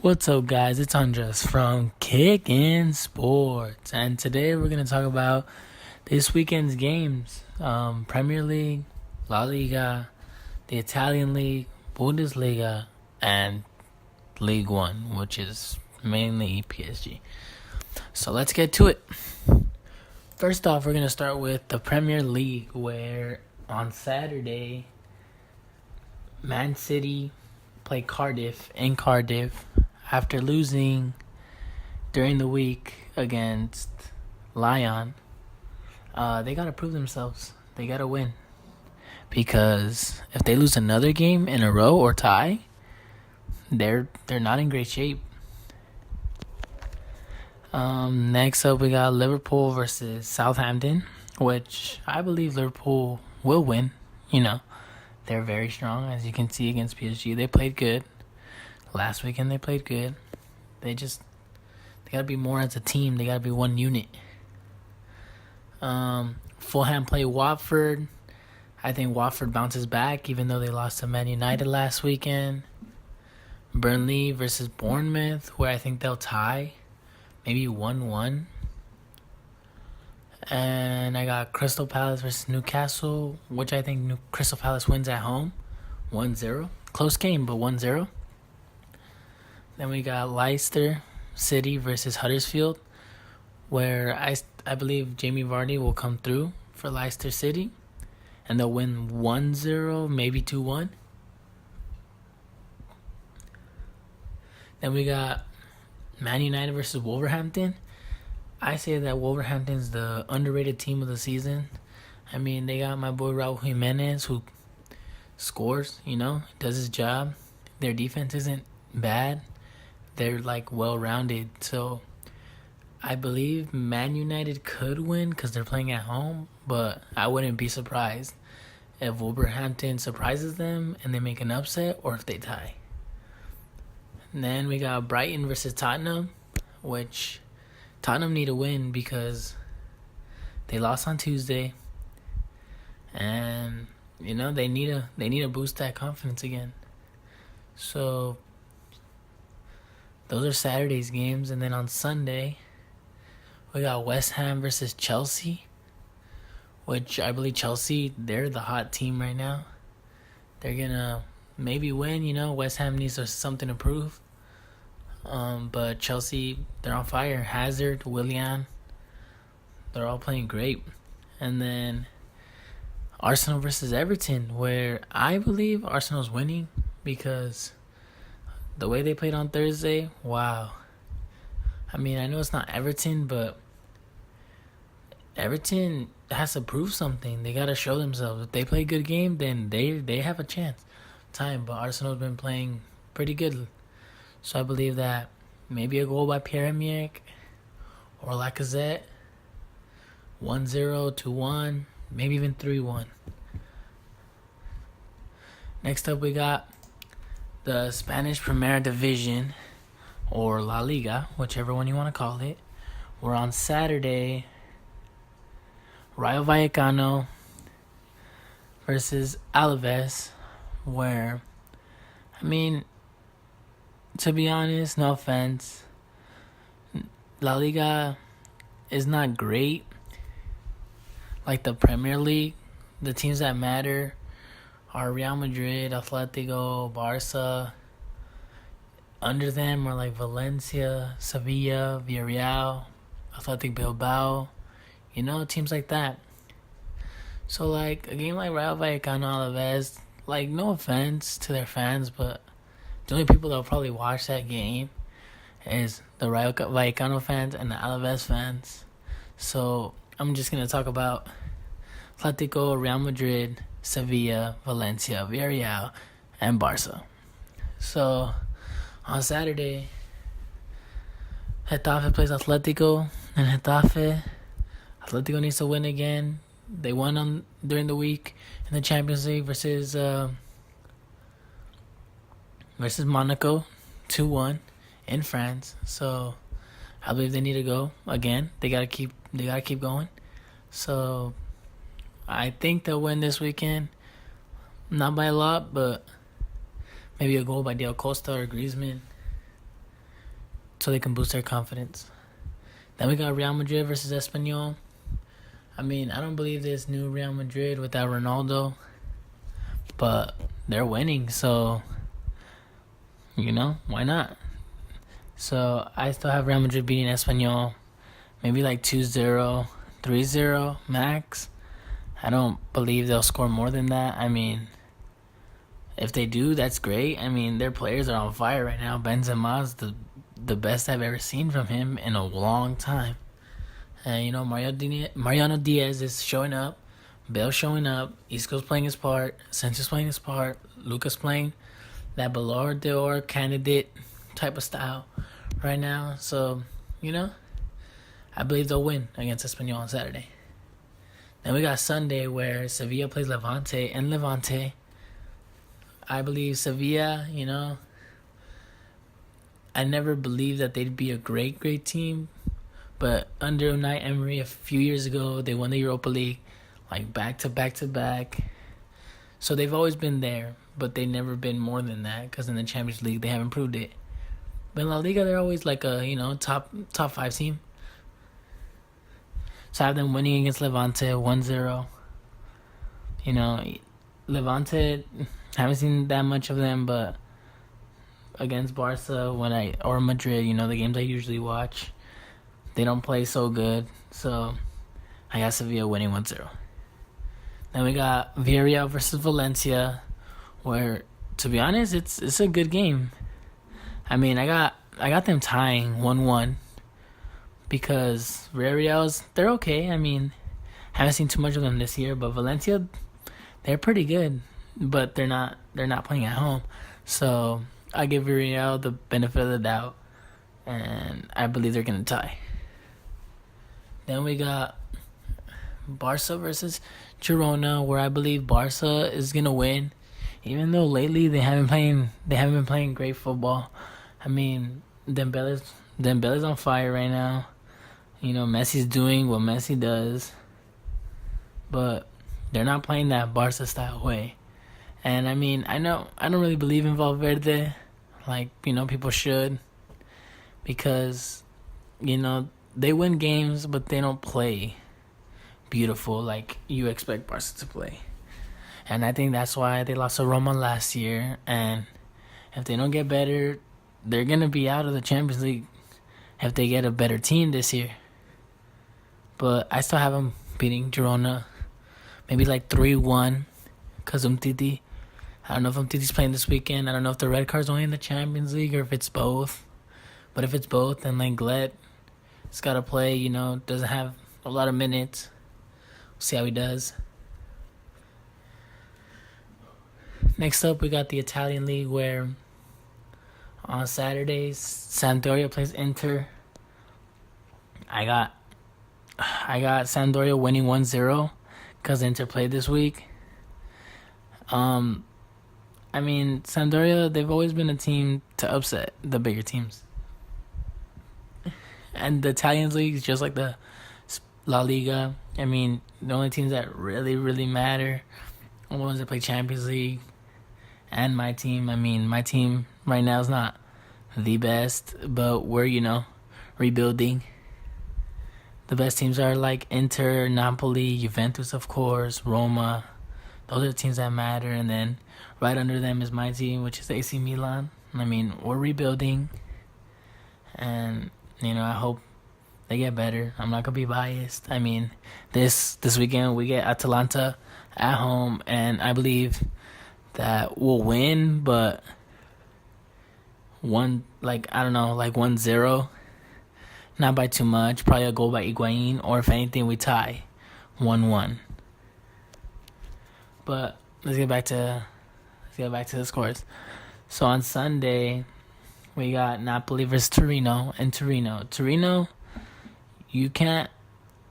What's up, guys? It's Andres from Kickin' Sports, and today we're going to talk about this weekend's games. Premier League, La Liga, the Italian League, Bundesliga, and Ligue 1, which is mainly PSG. So let's get to it. First off, we're going to start with the Premier League, where on Saturday, Man City played Cardiff in Cardiff after losing during the week against Lyon. They got to prove themselves. They got to win. Because if they lose another game in a row or tie, they're not in great shape. Next up, we got Liverpool versus Southampton, which I believe Liverpool will win. They're very strong, as you can see, against PSG. They played good. Last weekend they played good. They got to be more as a team. They got to be one unit. Fulham played Watford. I think Watford bounces back, even though they lost to Man United last weekend. Burnley versus Bournemouth, where I think they'll tie. Maybe 1-1. And I got Crystal Palace versus Newcastle, which I think Crystal Palace wins at home. 1-0. Close game, but 1-0. Then we got Leicester City versus Huddersfield, where I believe Jamie Vardy will come through for Leicester City, and they'll win 1-0, maybe 2-1. Then we got Man United versus Wolverhampton. I say that Wolverhampton's the underrated team of the season. I mean, they got my boy Raul Jimenez, who scores, does his job. Their defense isn't bad. They're, well-rounded. So, I believe Man United could win because they're playing at home. But I wouldn't be surprised if Wolverhampton surprises them and they make an upset or if they tie. And then we got Brighton versus Tottenham, which Tottenham need a win because they lost on Tuesday. And, they need to boost that confidence again. So those are Saturday's games. And then on Sunday, we got West Ham versus Chelsea, which I believe Chelsea, they're the hot team right now. They're going to maybe win. West Ham needs something to prove. But Chelsea, they're on fire. Hazard, Willian, they're all playing great. And then Arsenal versus Everton, where I believe Arsenal's winning because the way they played on Thursday, wow. I mean, I know it's not Everton, but Everton has to prove something. They got to show themselves. If they play a good game, then they have a chance. But Arsenal's been playing pretty good. So I believe that maybe a goal by Pierre-Emerick or Lacazette, 1-0, 2-1, maybe even 3-1. Next up, we got the Spanish Primera Division, or La Liga, whichever one you want to call it. We're on Saturday, Rayo Vallecano versus Alaves, where, to be honest, no offense, La Liga is not great like the Premier League. The teams that matter are Real Madrid, Atletico, Barca. Under them are like Valencia, Sevilla, Villarreal, Athletic Bilbao, teams like that. So a game like Rayo Vallecano Alaves, no offense to their fans, but the only people that will probably watch that game is the Rayo Vallecano fans and the Alaves fans. So I'm just going to talk about Atletico, Real Madrid, Sevilla, Valencia, Villarreal, and Barca. So on Saturday, Getafe plays Atletico, and Atletico needs to win again. They won during the week in the Champions League versus Monaco, 2-1 in France. So I believe they need to go again. They gotta keep going. So I think they'll win this weekend. Not by a lot, but maybe a goal by Diego Costa or Griezmann. so they can boost their confidence. Then we got Real Madrid versus Espanyol. I mean, I don't believe this new Real Madrid without Ronaldo, but they're winning, so, why not? So I still have Real Madrid beating Espanyol, maybe like 2-0, 3-0 max. I don't believe they'll score more than that. I mean, if they do, that's great. I mean, their players are on fire right now. Benzema's the best I've ever seen from him in a long time. And, Mariano Diaz is showing up. Bale's showing up. Isco's playing his part. Sanchez's playing his part. Lucas playing that Ballon d'Or candidate type of style right now. So, I believe they'll win against Espanyol on Saturday. Then we got Sunday where Sevilla plays Levante. And Levante, I believe Sevilla, I never believed that they'd be a great, great team. But under Unai Emery a few years ago, they won the Europa League, like back to back to back. So they've always been there, but they've never been more than that because in the Champions League, they haven't proved it. But in La Liga, they're always like a, top 5 team. So I have them winning against Levante 1-0. Levante, haven't seen that much of them, but against Barca or Madrid, the games I usually watch, they don't play so good. So I got Sevilla winning 1-0. Then we got Villarreal versus Valencia, where, to be honest, it's a good game. I mean, I got them tying 1-1 because Villarreal's, they're okay. I mean, haven't seen too much of them this year, but Valencia, they're pretty good, but they're not playing at home. So I give Villarreal the benefit of the doubt, and I believe they're going to tie. Then we got Barca versus Girona, where I believe Barca is going to win, even though lately they haven't been playing great football. I mean, Dembele's on fire right now. Messi's doing what Messi does, but they're not playing that Barca style way. And I mean, I don't really believe in Valverde, like, people should, because, they win games, but they don't play beautiful like you expect Barca to play. And I think that's why they lost to Roma last year. And if they don't get better, they're going to be out of the Champions League if they get a better team this year. But I still have them beating Girona, maybe like 3-1, because Umtiti. I don't know if Umtiti's playing this weekend. I don't know if the red card's only in the Champions League or if it's both. But if it's both, then Lenglet has got to play, doesn't have a lot of minutes. We'll see how he does. Next up, we got the Italian League, where on Saturdays, Sampdoria plays Inter. I got Sampdoria winning 1-0 because Inter played this week. I mean, Sampdoria, they've always been a team to upset the bigger teams. And the Italian League is just like the La Liga. I mean, the only teams that really, really matter are the ones that play Champions League. And my team. I mean, my team right now is not the best, but we're, rebuilding. The best teams are like Inter, Napoli, Juventus, of course, Roma. Those are the teams that matter. And then right under them is my team, which is AC Milan. I mean, we're rebuilding. And, I hope they get better. I'm not going to be biased. I mean, this weekend we get Atalanta at home, and I believe that we'll win, but 1-0. Not by too much. Probably a goal by Higuain, or if anything, we tie 1-1. But let's get back to the scores. So on Sunday, we got Napoli versus Torino in Torino. Torino, you can't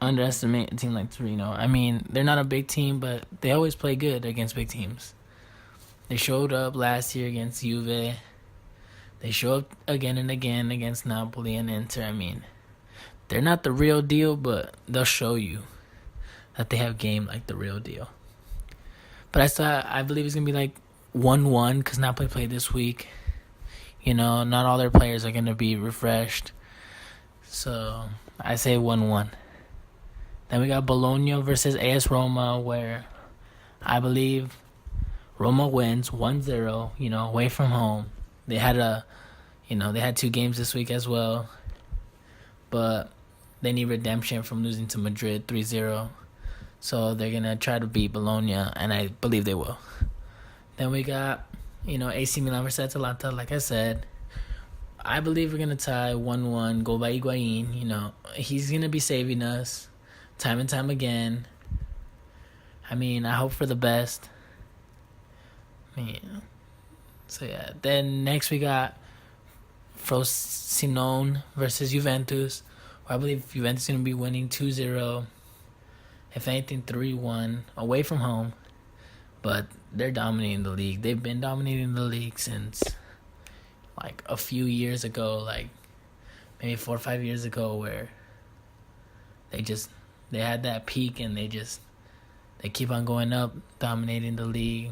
underestimate a team like Torino. I mean, they're not a big team, but they always play good against big teams. They showed up last year against Juve. They show up again and again against Napoli and Inter. I mean, they're not the real deal, but they'll show you that they have game like the real deal. But I believe it's going to be like 1-1 because Napoli played this week. Not all their players are going to be refreshed. So I say 1-1. Then we got Bologna versus AS Roma, where I believe Roma wins 1-0, away from home. They had they had 2 games this week as well. But they need redemption from losing to Madrid 3-0. So they're going to try to beat Bologna, and I believe they will. Then we got, AC Milan versus Atalanta, like I said. I believe we're going to tie 1-1, goal by Higuain. He's going to be saving us time and time again. I hope for the best. So, yeah. Then next we got Frosinone versus Juventus. I believe Juventus is going to be winning 2-0. If anything, 3-1 away from home. But they're dominating the league. They've been dominating the league since like a few years ago, like maybe 4 or 5 years ago, where they had that peak and they keep on going up, dominating the league.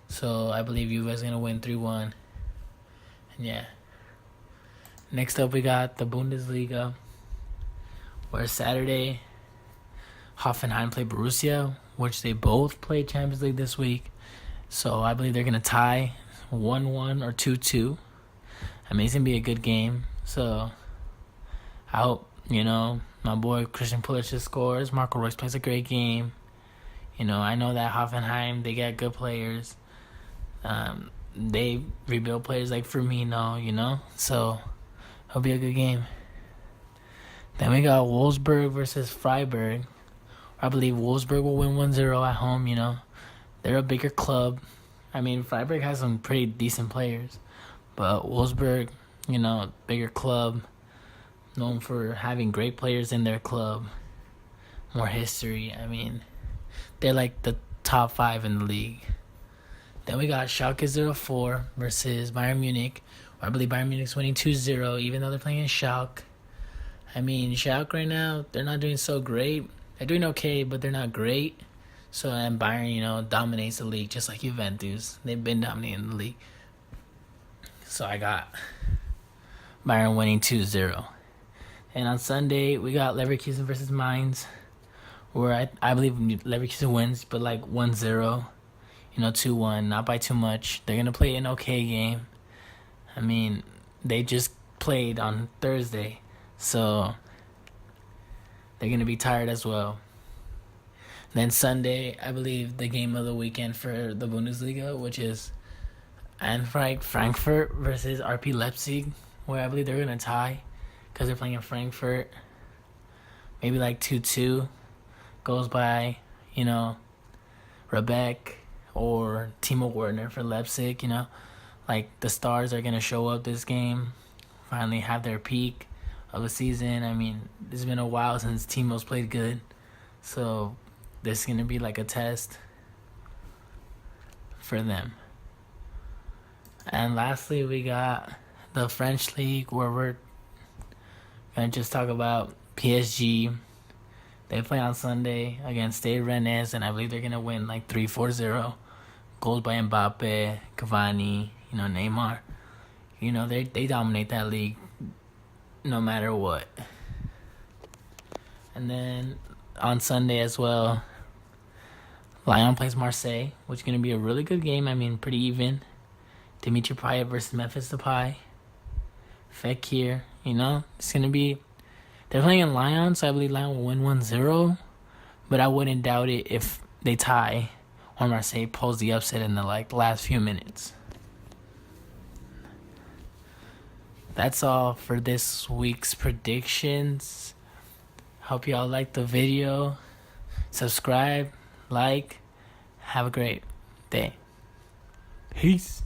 So I believe Juve is going to win 3-1. And yeah. Next up we got the Bundesliga, where Saturday Hoffenheim played Borussia, which they both played Champions League this week. So I believe they're going to tie 1-1 or 2-2. It's going to be a good game. So I hope, my boy Christian Pulisic scores. Marco Reus plays a great game. I know that Hoffenheim, they got good players. They rebuild players like Firmino, So it'll be a good game. Then we got Wolfsburg versus Freiburg. I believe Wolfsburg will win 1-0 at home, They're a bigger club. Freiburg has some pretty decent players. But Wolfsburg, bigger club. Known for having great players in their club. More history. They're like the top 5 in the league. Then we got Schalke 04 versus Bayern Munich. I believe Bayern Munich's winning 2-0, even though they're playing in Schalke. Schalke right now, they're not doing so great. They're doing okay, but they're not great. So, and Bayern, dominates the league just like Juventus. They've been dominating the league. So, I got Bayern winning 2-0. And on Sunday, we got Leverkusen versus Mainz, where I believe Leverkusen wins, but like 1-0, 2-1, not by too much. They're going to play an okay game. They just played on Thursday, so they're going to be tired as well. Then Sunday, I believe the game of the weekend for the Bundesliga, which is Eintracht Frankfurt versus RB Leipzig, where I believe they're going to tie because they're playing in Frankfurt. Maybe like 2-2 goes by, Rebeck or Timo Werner for Leipzig, Like the stars are going to show up this game, finally have their peak of the season. It's been a while since Timo's played good. So this is going to be like a test for them. And lastly, we got the French League, where we're going to just talk about PSG. They play on Sunday against Stade Rennes, and I believe they're going to win like 3-4-0. Goals by Mbappe, Cavani, Neymar. They dominate that league no matter what. And then on Sunday as well, Lyon plays Marseille, which is going to be a really good game. Pretty even. Dimitri Payet versus Memphis Depay. Fekir, it's going to be... They're playing in Lyon, so I believe Lyon will win 1-0. But I wouldn't doubt it if they tie or Marseille pulls the upset in the last few minutes. That's all for this week's predictions. Hope y'all liked the video. Subscribe, like. Have a great day. Peace.